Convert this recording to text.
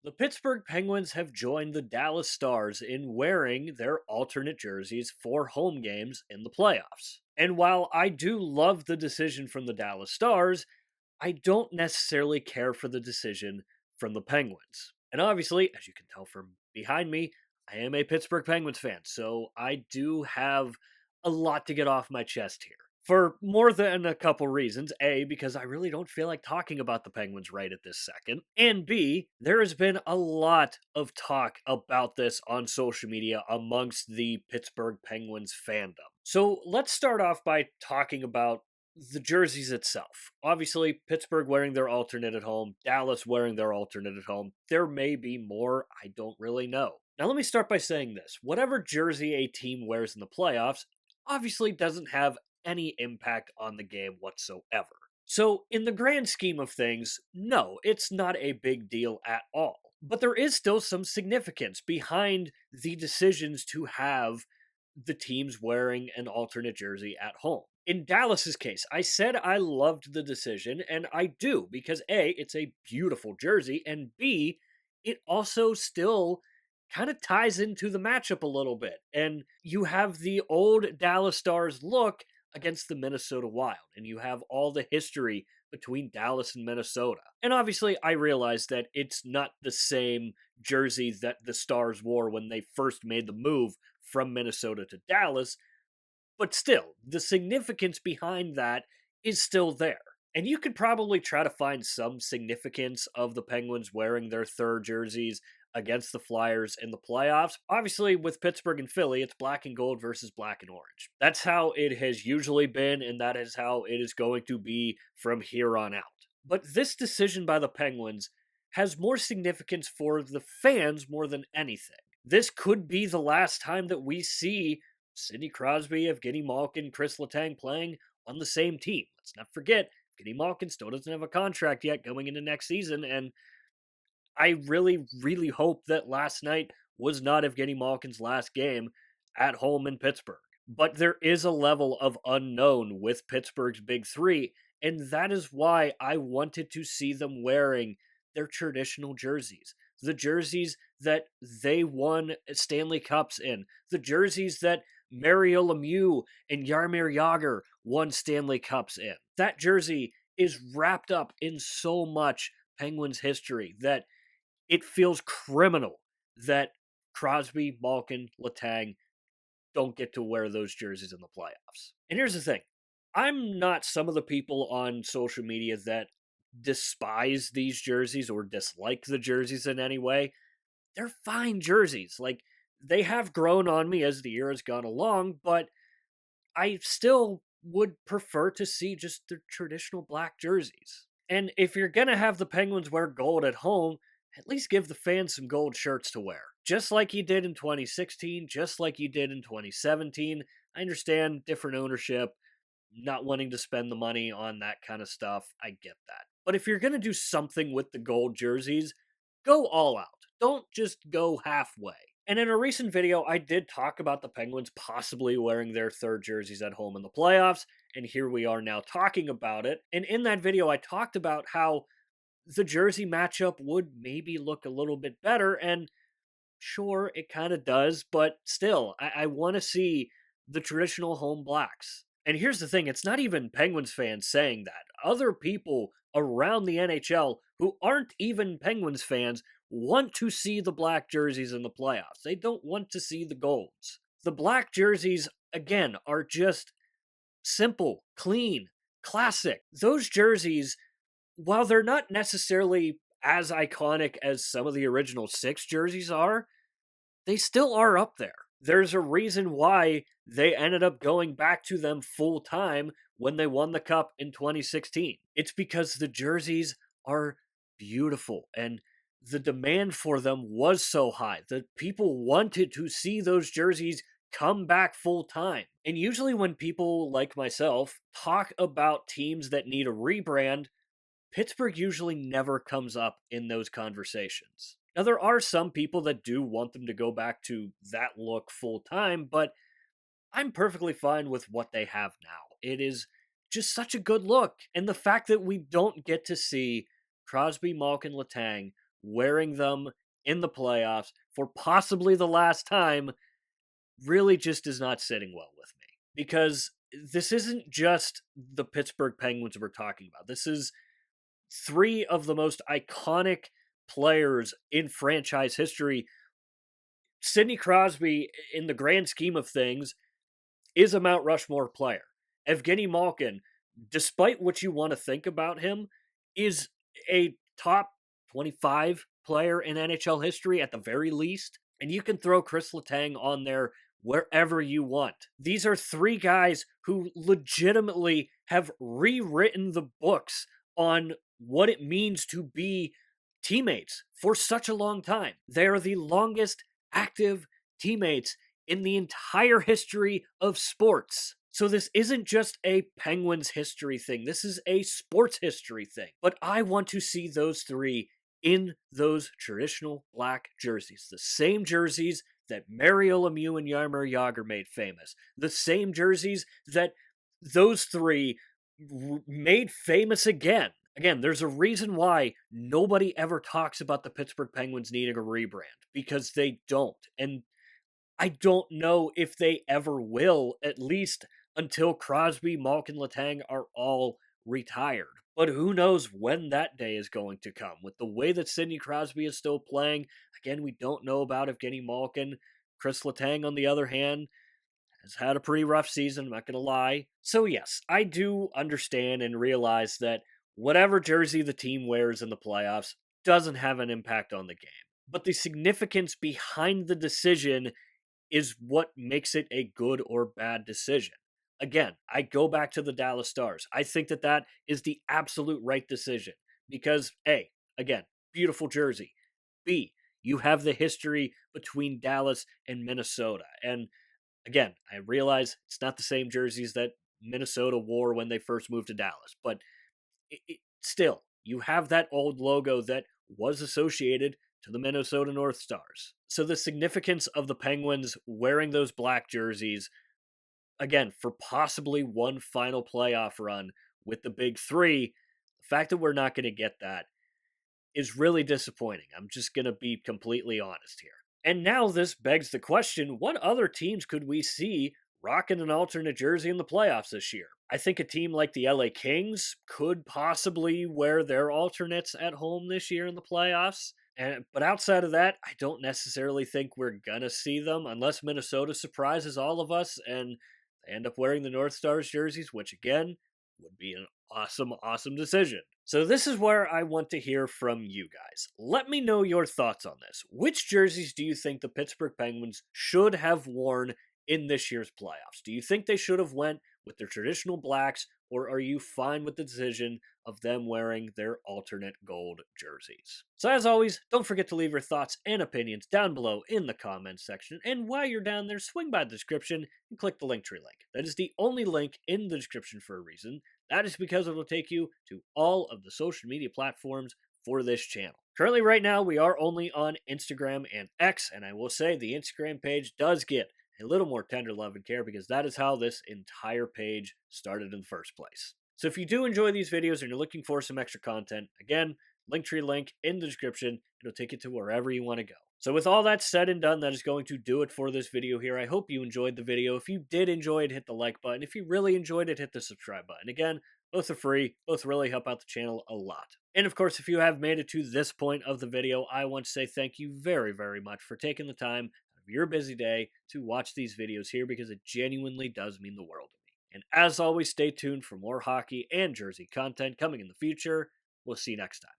The Pittsburgh Penguins have joined the Dallas Stars in wearing their alternate jerseys for home games in the playoffs. And while I do love the decision from the Dallas Stars, I don't necessarily care for the decision from the Penguins. And obviously, as you can tell from behind me, I am a Pittsburgh Penguins fan, so I do have a lot to get off my chest here. For more than a couple reasons. A, because I really don't feel like talking about the Penguins right at this second. And B, there has been a lot of talk about this on social media amongst the Pittsburgh Penguins fandom. So let's start off by talking about the jerseys itself. Obviously, Pittsburgh wearing their alternate at home, Dallas wearing their alternate at home. There may be more, I don't really know. Now, let me start by saying this. Whatever jersey a team wears in the playoffs obviously doesn't have any impact on the game whatsoever. So, in the grand scheme of things, no, it's not a big deal at all. But there is still some significance behind the decisions to have the teams wearing an alternate jersey at home. In Dallas's case, I said I loved the decision, and I do because A, it's a beautiful jersey, and B, it also still kind of ties into the matchup a little bit. And you have the old Dallas Stars look against the Minnesota Wild, and you have all the history between Dallas and Minnesota. And obviously, I realize that it's not the same jersey that the Stars wore when they first made the move from Minnesota to Dallas, but still, the significance behind that is still there. And you could probably try to find some significance of the Penguins wearing their third jerseys against the Flyers in the playoffs. Obviously, with Pittsburgh and Philly, it's black and gold versus black and orange. That's how it has usually been, and that is how it is going to be from here on out. But this decision by the Penguins has more significance for the fans more than anything. This could be the last time that we see Sidney Crosby, Evgeny Malkin, Chris Letang playing on the same team. Let's not forget, Evgeny Malkin still doesn't have a contract yet going into next season, and I really, really hope that last night was not Evgeny Malkin's last game at home in Pittsburgh. But there is a level of unknown with Pittsburgh's big three, and that is why I wanted to see them wearing their traditional jerseys. The jerseys that they won Stanley Cups in, the jerseys that Mario Lemieux and Jaromir Jagr won Stanley Cups in. That jersey is wrapped up in so much Penguins history that it feels criminal that Crosby, Malkin, Letang don't get to wear those jerseys in the playoffs. And here's the thing. I'm not some of the people on social media that despise these jerseys or dislike the jerseys in any way. They're fine jerseys. Like, they have grown on me as the year has gone along, but I still would prefer to see just the traditional black jerseys. And if you're going to have the Penguins wear gold at home, at least give the fans some gold shirts to wear. Just like you did in 2016, just like you did in 2017. I understand different ownership, not wanting to spend the money on that kind of stuff. I get that. But if you're going to do something with the gold jerseys, go all out. Don't just go halfway. And in a recent video, I did talk about the Penguins possibly wearing their third jerseys at home in the playoffs, and here we are now talking about it. And in that video, I talked about how the jersey matchup would maybe look a little bit better, and sure, it kind of does, but still, I want to see the traditional home blacks. And here's the thing, it's not even Penguins fans saying that. Other people around the NHL who aren't even Penguins fans want to see the black jerseys in the playoffs. They don't want to see the golds. The black jerseys, again, are just simple, clean, classic. Those jerseys, while they're not necessarily as iconic as some of the original six jerseys are, they still are up there. There's a reason why they ended up going back to them full time when they won the cup in 2016. It's because the jerseys are beautiful and the demand for them was so high that people wanted to see those jerseys come back full time. And usually, when people like myself talk about teams that need a rebrand, Pittsburgh usually never comes up in those conversations. Now, there are some people that do want them to go back to that look full time, but I'm perfectly fine with what they have now. It is just such a good look. And the fact that we don't get to see Crosby, Malkin, Letang wearing them in the playoffs for possibly the last time really just is not sitting well with me. Because this isn't just the Pittsburgh Penguins we're talking about. This is three of the most iconic players in franchise history. Sidney Crosby, in the grand scheme of things, is a Mount Rushmore player. Evgeny Malkin, despite what you want to think about him, is a top 25 player in NHL history at the very least. And you can throw Chris Letang on there wherever you want. These are three guys who legitimately have rewritten the books on what it means to be teammates for such a long time. They are the longest active teammates in the entire history of sports. So this isn't just a Penguins history thing. This is a sports history thing. But I want to see those three in those traditional black jerseys. The same jerseys that Mario Lemieux and Jaromir Jagr made famous. The same jerseys that those three made famous again. Again, there's a reason why nobody ever talks about the Pittsburgh Penguins needing a rebrand, because they don't. And I don't know if they ever will, at least until Crosby, Malkin, Letang are all retired. But who knows when that day is going to come. With the way that Sidney Crosby is still playing, again, we don't know about Evgeny Malkin. Chris Letang, on the other hand, has had a pretty rough season, I'm not going to lie. So yes, I do understand and realize that whatever jersey the team wears in the playoffs doesn't have an impact on the game. But the significance behind the decision is what makes it a good or bad decision. Again, I go back to the Dallas Stars. I think that that is the absolute right decision because A, again, beautiful jersey. B, you have the history between Dallas and Minnesota. And again, I realize it's not the same jerseys that Minnesota wore when they first moved to Dallas, but still, you have that old logo that was associated to the Minnesota North Stars. So the significance of the Penguins wearing those black jerseys, again, for possibly one final playoff run with the big three, the fact that we're not going to get that is really disappointing. I'm just going to be completely honest here. And now this begs the question, what other teams could we see rocking an alternate jersey in the playoffs this year? I think a team like the LA Kings could possibly wear their alternates at home this year in the playoffs. But outside of that, I don't necessarily think we're gonna see them unless Minnesota surprises all of us and they end up wearing the North Stars jerseys, which again would be an awesome, awesome decision. So this is where I want to hear from you guys. Let me know your thoughts on this. Which jerseys do you think the Pittsburgh Penguins should have worn in this year's playoffs? Do you think they should have went with their traditional blacks, or are you fine with the decision of them wearing their alternate gold jerseys? So as always, don't forget to leave your thoughts and opinions down below in the comments section, and while you're down there, swing by the description and click the Linktree link. That is the only link in the description for a reason. That is because it will take you to all of the social media platforms for this channel. Currently, right now, we are only on Instagram and X, and I will say the Instagram page does get a little more tender love and care because that is how this entire page started in the first place. So if you do enjoy these videos and you're looking for some extra content, again, Linktree link in the description. It'll take you to wherever you want to go. So with all that said and done, that is going to do it for this video here. I hope you enjoyed the video. If you did enjoy it, hit the like button. If you really enjoyed it, hit the subscribe button. Again, both are free. Both really help out the channel a lot. And of course, if you have made it to this point of the video, I want to say thank you very, very much for taking the time out of your busy day to watch these videos here because it genuinely does mean the world to me. And as always, stay tuned for more hockey and jersey content coming in the future. We'll see you next time.